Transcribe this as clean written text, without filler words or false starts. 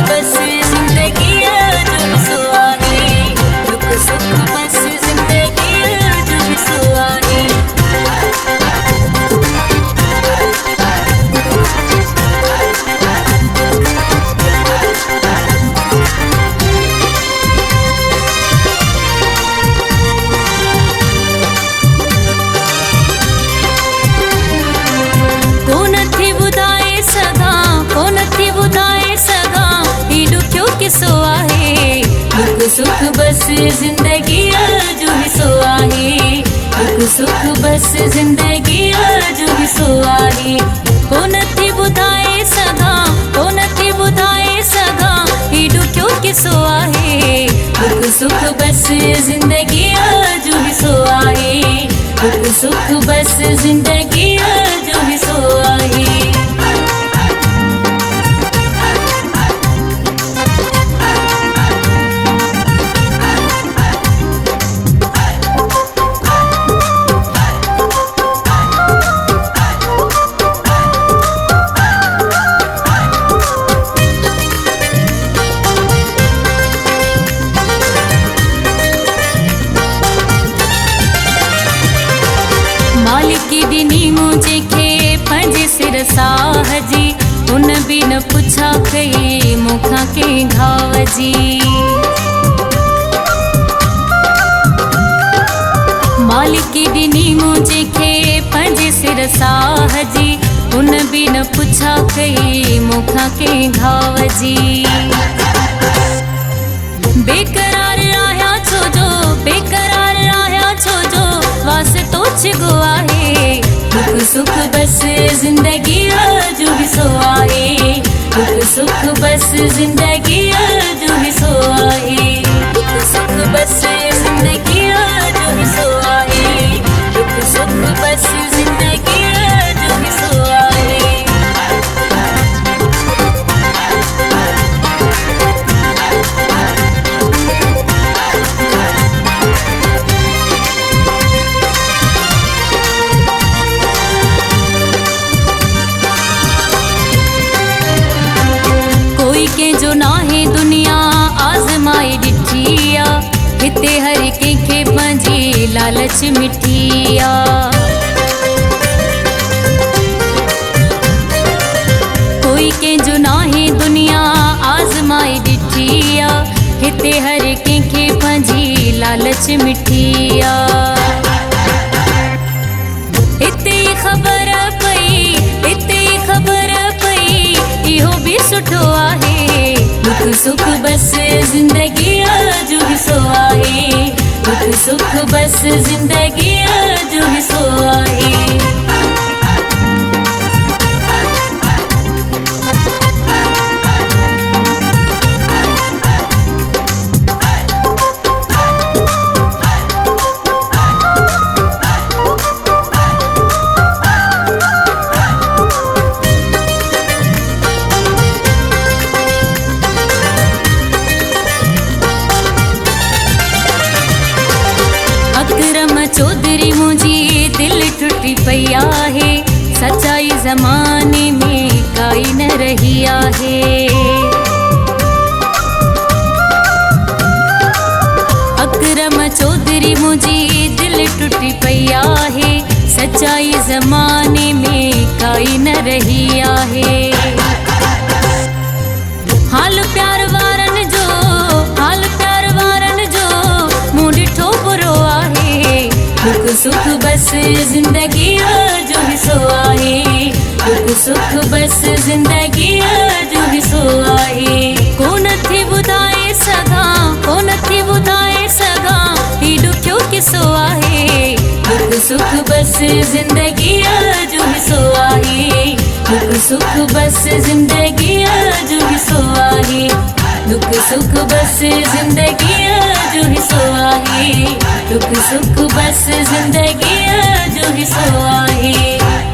बस जिंदगी जो भी सो आहे, दुख सुख बस जिंदगी जो भी सो आहे। सो आहे दुख सुख बस जिंदगी जो भी सो आहे, दुख सुख बस जिंदगी जो भी सो आहे। को नथी ॿुधाए सघां, को नथी ॿुधाए सघां ही ॾुखियो किसो आहे, दुख सुख बस जिंदगी जो भी सो आहे, दुख सुख बस जिंदगी जो भी सो आहे। मालिकी ॾिनी मुझे खे पंहिंजे सिर साह जी, हुन बि न पुछा कई मूंखां कंहिं घाव जी। मालिकी ॾिनी मुझे खे पंहिंजे सिर साह जी, हुन बि न पुछा कई मूंखां कंहिं घाव जी। बेकरार आहियां छो जो, बेकरार आहियां छो जो वास्तो छिगो आहे, दुख सुख बस जिंदगी जो भी सो आहे, दुख सुख बस जिंदगी जो भी सो आहे, दुख सुख बस जिंदगी जो भी सो आहे, दुख सुख बस जिंदगी जो भी सो आहे। जो नाहे दुनिया आज़माए ॾिठी आ, हिते हर कंहिंखे पंहिंजी लालच मिठी आ। कोई कंहिंजो नाहे दुनिया आज़माए ॾिठी आ, हिते हर कंहिंखे पंहिंजी लालच मिठी आ। हिते ख़बर पई, हिते ख़बर पई इहो बि सुठो आहे, दुख सुख बस जिंदगी जो भी सो आहे, दुख सुख बस जिंदगी जो भी सो आहे। अकरम चौधरी मुझी दिल टुटी पई आहे, सच्चाई ज़माने में काई न रही आहे। अकरम चौधरी मुझी दिल टुटी पई आहे, सच्चाई ज़माने में काई न रही आहे। हाल प्यार वारनि जो, हाल प्यार वारनि जो मूं ॾिठो बुरो आहे, दुख सुख बस जिंदगी जो भी सो आहे, दुख सुख बस जिंदगी जो भी सो आहे। को नथी ॿुधाए सघां, को नथी ॿुधाए सघां ही ॾुखियो किसो आहे, दुख सुख बस जिंदगी जो भी सो आहे, दुख सुख बस जिंदगी जो भी सो आहे, दुख सुख बस जिंदगी जो भी सो आहे, दुख सुख बस जिंदगी जो भी सो आहे।